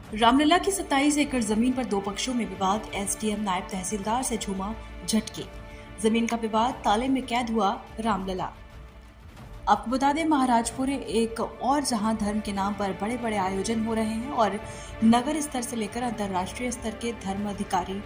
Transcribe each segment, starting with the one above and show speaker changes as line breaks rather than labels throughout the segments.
रामलला की 27 एकड़ जमीन पर दो पक्षों में विवाद। एसडीएम नायब तहसीलदार से झूमा झटके। जमीन का विवाद ताले में कैद हुआ रामलला। आपको बता दें, महाराजपुर एक और जहां धर्म के नाम पर बड़े बड़े आयोजन हो रहे हैं और नगर स्तर से लेकर अंतर्राष्ट्रीय स्तर के धर्म अधिकारी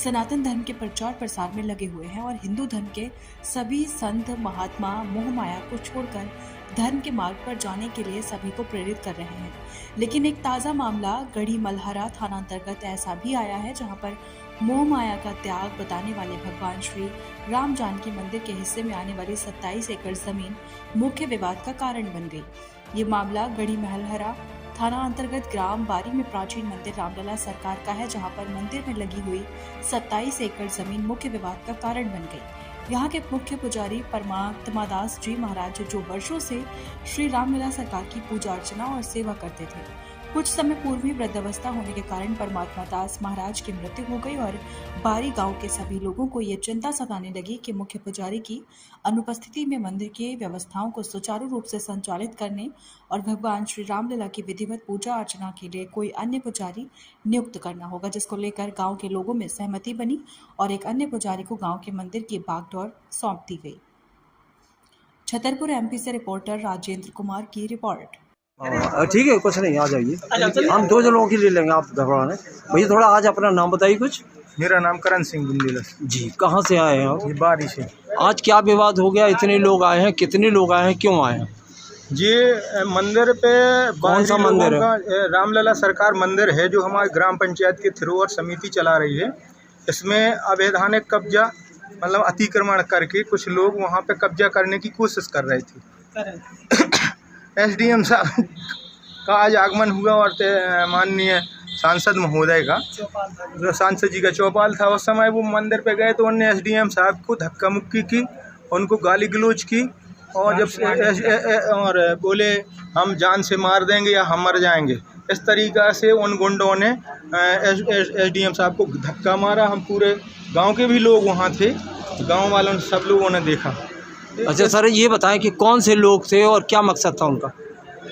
सनातन धर्म के प्रचार प्रसार में लगे हुए हैं और हिंदू धर्म के सभी संत महात्मा मोह माया को छोड़कर धर्म के मार्ग पर जाने के लिए सभी को प्रेरित कर रहे हैं। लेकिन एक ताज़ा मामला गढ़ी मल्हारा थाना अंतर्गत ऐसा भी आया है जहां पर मोह माया का त्याग बताने वाले भगवान श्री राम जानकी मंदिर के हिस्से में आने वाली 27 एकड़ जमीन मुख्य विवाद का कारण बन गई। ये मामला गढ़ी मल्हारा थाना अंतर्गत ग्राम बारी में प्राचीन मंदिर रामलला सरकार का है, जहां पर मंदिर में लगी हुई 27 एकड़ जमीन मुख्य विवाद का कारण बन गई। यहाँ के मुख्य पुजारी परमात्मा दास जी महाराज जो वर्षों से श्री रामलला सरकार की पूजा अर्चना और सेवा करते थे, कुछ समय पूर्व ही वृद्धावस्था होने के कारण परमात्मा दास महाराज की मृत्यु हो गई और बारी गांव के सभी लोगों को ये चिंता सताने लगी कि मुख्य पुजारी की अनुपस्थिति में मंदिर की व्यवस्थाओं को सुचारू रूप से संचालित करने और भगवान श्री रामलला की विधिवत पूजा अर्चना के लिए कोई अन्य पुजारी नियुक्त करना होगा, जिसको लेकर गांव के लोगों में सहमति बनी और एक अन्य पुजारी को गांव के मंदिर की बागडोर सौंप दी गई। छतरपुर एमपी से रिपोर्टर राजेंद्र कुमार की रिपोर्ट।
ठीक है, कुछ नहीं, आ जाइए। हम दो जनों के लिए लेंगे, आप घबराने। भैया थोड़ा आज अपना नाम बताइए कुछ।
मेरा नाम करण सिंह बुंदेला
जी। कहाँ से आए हैं आप?
बारी से।
आज क्या विवाद हो गया? इतने लोग आए हैं, कितने लोग आए हैं, क्यों आए हैं?
ये मंदिर पे
कौन सा मंदिर है?
रामलला सरकार मंदिर है जो हमारे ग्राम पंचायत के थ्रू और समिति चला रही है। इसमें अवैधानिक कब्जा मतलब अतिक्रमण करके कुछ लोग वहाँ पे कब्जा करने की कोशिश कर रहे थे। एसडीएम साहब का आज आगमन हुआ और माननीय सांसद महोदय का, जो सांसद जी का चौपाल था, उस समय वो मंदिर पे गए तो उन्होंने एसडीएम साहब को धक्का मुक्की की, उनको गाली गलौज की और जब और बोले हम जान से मार देंगे या हम मर जाएंगे, इस तरीक़ा से उन गुंडों ने एसडीएम साहब को धक्का मारा। हम पूरे गांव के भी लोग वहां थे, गांव वालों ने सब लोगों ने देखा।
अच्छा सर, ये बताएं कि कौन से लोग थे और क्या मकसद था उनका?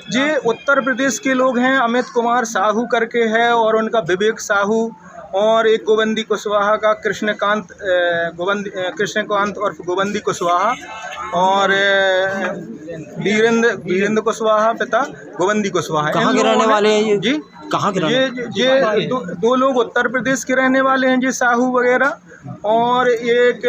जी, उत्तर प्रदेश के लोग हैं, अमित कुमार साहू करके है और उनका विवेक साहू और एक गोबंदी कुशवाहा का कृष्णकांत और गोबंदी कुशवाहा और वीरेंद्र कुशवाहा पिता गोबंदी कुशवाहा।
कहाँ के रहने वाले हैं ये?
जी,
कहाँ के?
ये दो लोग उत्तर प्रदेश के रहने वाले हैं जी, साहू वगैरह, और एक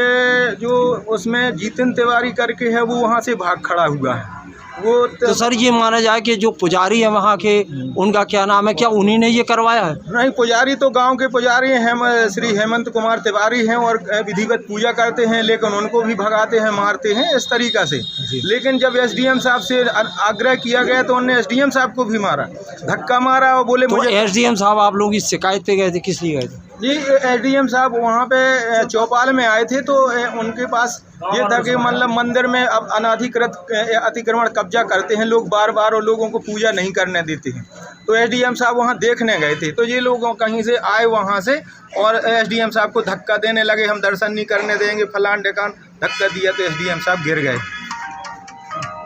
जो उसमें जीतन तिवारी करके है वो वहाँ से भाग खड़ा हुआ है वो।
तो सर ये माना जाए कि जो पुजारी है वहाँ के, उनका क्या नाम है, क्या उन्हीं ने ये करवाया है?
नहीं, पुजारी तो गांव के पुजारी हैं, श्री हेमंत कुमार तिवारी हैं और विधिवत पूजा करते हैं, लेकिन उनको भी भगाते हैं, मारते हैं इस तरीक़ा से। लेकिन जब एसडीएम साहब से आग्रह किया गया तो उन्होंने एसडीएम साहब को भी मारा, धक्का मारा और बोले
तो मुझे। एसडीएम साहब आप लोग इस शिकायत पे गए थे, किस लिए गए थे?
जी, एसडीएम साहब वहाँ पे चौपाल में आए थे तो उनके पास ये था कि मतलब मंदिर में अब अनाधिकृत अतिक्रमण कब्जा करते हैं लोग बार बार और लोगों को पूजा नहीं करने देते हैं। तो एसडीएम साहब वहाँ देखने गए थे तो ये लोग कहीं से आए वहाँ से और एसडीएम साहब को धक्का देने लगे, हम दर्शन नहीं करने देंगे, फलान ढेकान, धक्का दिया तो एसडीएम साहब गिर गए।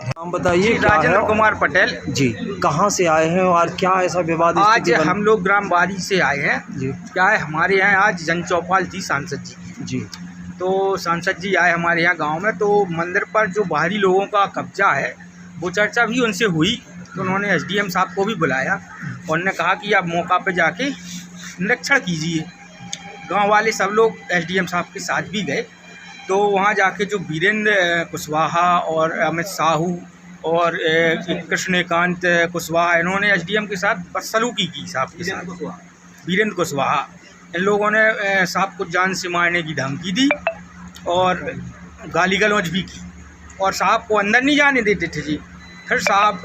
नाम बताइए।
राजेंद्र कुमार पटेल
जी। कहाँ से आए हैं और क्या ऐसा विवाद?
आज हम लोग ग्राम बारी से आए हैं
जी।
क्या है, हमारे यहाँ आज जन चौपाल थी सांसद जी
जी।
तो सांसद जी आए हमारे यहाँ गांव में, तो मंदिर पर जो बाहरी लोगों का कब्जा है वो चर्चा भी उनसे हुई। तो उन्होंने एसडीएम साहब को भी बुलाया और उन्होंने कहा कि आप मौका पे जाके निरीक्षण कीजिए। गांव वाले सब लोग एसडीएम साहब के साथ भी गए। तो वहाँ जाके जो वीरेंद्र कुशवाहा और अमित साहू और कृष्णकांत कुशवाहा, इन्होंने एसडीएम के साथ बदसलूकी की साहब के साथ। वीरेंद्र कुशवाहा, इन लोगों ने साहब को जान से मारने की धमकी दी और गाली गलौज भी की और साहब को अंदर नहीं जाने देते थे जी। फिर साहब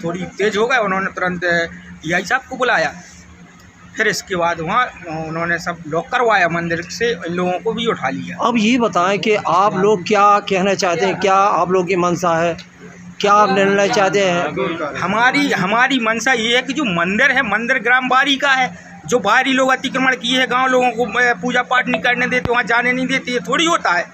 थोड़ी तेज़ हो गए, उन्होंने तुरंत टीआई साहब को बुलाया। फिर इसके बाद वहाँ उन्होंने सब लॉक करवाया मंदिर से, इन लोगों को भी उठा लिया।
अब ये बताएं कि आप लोग क्या कहना चाहते हैं, क्या आप लोग की मंशा है, क्या आप निर्णय चाहते हैं?
हमारी मंशा ये है कि जो मंदिर है, मंदिर ग्राम बारी का है, जो बाहरी लोग अतिक्रमण किए हैं, गांव लोगों को पूजा पाठ नहीं करने देते, वहाँ जाने नहीं देते, ये थोड़ी होता है।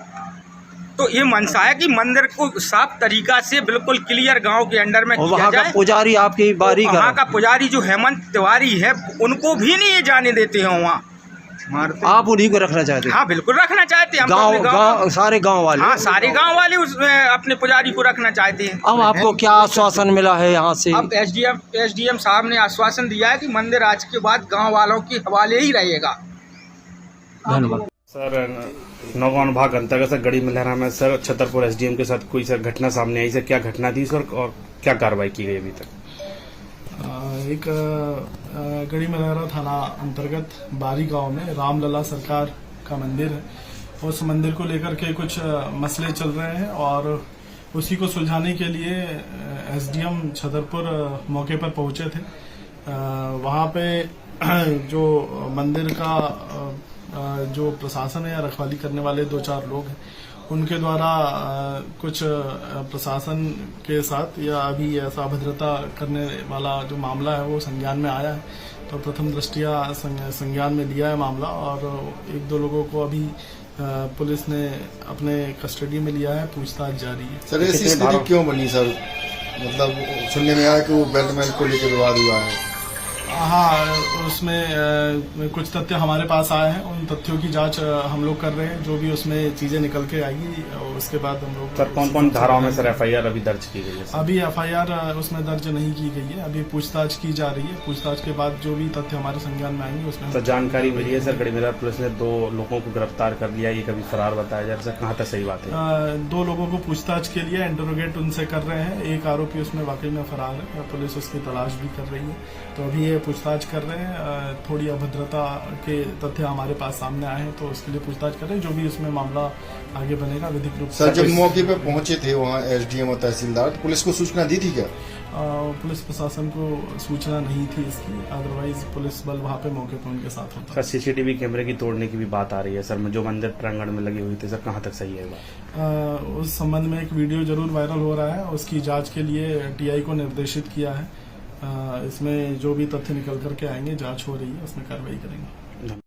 तो ये मनसा है कि मंदिर को साफ तरीका से बिल्कुल क्लियर गांव के अंडर में
और
किया
वहाँ का
जाए।
पुजारी आपकी बारी
वहाँ
का
का पुजारी जो हेमंत तिवारी है उनको भी नहीं ये जाने देते हैं वहाँ।
आप उन्हीं को रखना चाहते हैं?
हाँ बिल्कुल रखना चाहते हैं हम तो अपने
गाँव सारे गाँव वाले?
हाँ सारे गांव वाले उसमें अपने पुजारी को रखना चाहते हैं।
अब आपको क्या आश्वासन मिला है यहाँ से?
अब एसडीएम साहब ने आश्वासन दिया है कि मंदिर आज के बाद गांव वालों के हवाले ही रहेगा।
धन्यवाद
सर। नौगांव भाग अंतर्गत सर गढ़ी मल्हारा में सर छतरपुर एसडीएम के साथ कोई सर घटना सामने आई, सर क्या घटना थी सर और क्या कार्रवाई की गई अभी तक?
एक गढ़ी मल्हारा थाना अंतर्गत बारी गांव में रामलला सरकार का मंदिर है। उस मंदिर को लेकर के कुछ मसले चल रहे हैं और उसी को सुलझाने के लिए एसडीएम छतरपुर मौके पर पहुंचे थे। वहां पे जो मंदिर का जो प्रशासन है या रखवाली करने वाले 2-4 लोग हैं उनके द्वारा कुछ प्रशासन के साथ या अभी ऐसा अभद्रता करने वाला जो मामला है वो संज्ञान में आया है। तो प्रथम दृष्टया संज्ञान में लिया है मामला और 1-2 लोगों को अभी पुलिस ने अपने कस्टडी में लिया है, पूछताछ जारी है।
सर ऐसी स्थिति क्यों बनी सर? मतलब सुनने में आया कि वो बेल्टमैन को लेकर विवाद हुआ है।
हाँ, उसमें कुछ तथ्य हमारे पास आए हैं, उन तथ्यों की जांच हम लोग कर रहे हैं। जो भी उसमें चीजें निकल के आएगी और उसके बाद हम लोग
सर कौन धाराओं में सर एफआईआर अभी दर्ज की गई है?
अभी एफआईआर उसमें दर्ज नहीं की गई है, अभी पूछताछ की जा रही है। पूछताछ के बाद जो भी तथ्य हमारे संज्ञान में आएंगे उसमें
सर जानकारी मिली है सर गढ़ी मल्हारा पुलिस ने 2 लोगों को गिरफ्तार कर लिया, एक अभी फरार बताया जा रहा है। सर कहाँ तक सही बात है?
2 लोगों को पूछताछ के लिए इंटरोगेट उनसे कर रहे हैं। एक आरोपी उसमें वाकई में फरार है, पुलिस उसकी तलाश भी कर रही है। तो अभी ये पूछताछ कर रहे हैं। थोड़ी अभद्रता के तथ्य हमारे पास सामने आए हैं तो उसके लिए पूछताछ कर रहे हैं। जो भी उसमें मामला आगे बनेगा विधिक रूप से।
सर जब मौके पे पहुंचे थे वहाँ एसडीएम और तहसीलदार, तो पुलिस को सूचना दी थी क्या?
पुलिस प्रशासन को सूचना नहीं थी इसकी, अदरवाइज पुलिस बल वहाँ पे मौके पे उनके साथ होता।
सर सीसीटीवी कैमरे की तोड़ने की भी बात आ रही है सर, जो मंदिर प्रांगण में लगी हुई थी सर, कहाँ तक सही है बात?
उस संबंध में एक वीडियो जरूर वायरल हो रहा है, उसकी जांच के लिए टीआई को निर्देशित किया है। इसमें जो भी तथ्य निकल करके आएंगे जांच हो रही है, उसमें कार्रवाई करेंगे।